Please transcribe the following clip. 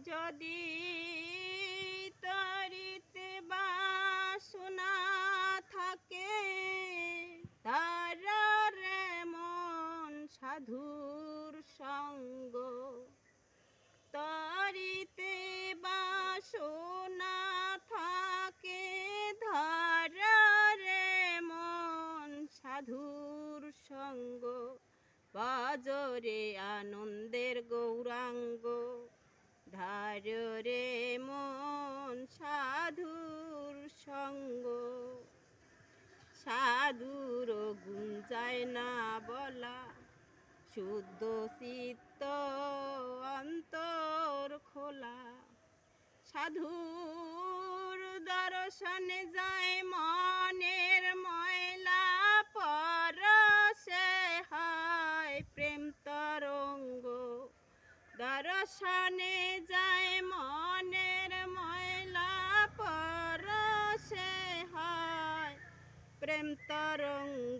যদি তরিতে বাসনা থাকে, তারে মন সাধুর সঙ্গ। তরিতে বাসনা থাকে, ধারে মন সাধুর সঙ্গ। বাজরে আনন্দের গৌরাঙ্গ, ধারে মন সাধুর সঙ্গ। সাধুর গুণ যায় না বলা, শুদ্ধ চিত্ত অন্তর খোলা। সাধুর দর্শনে যায় মনের ময়লা, পরশে হয় প্রেম তরঙ্গ। দর্শনে যায় মনের ময়লা, পরশে হয় প্রেম তরঙ্গ।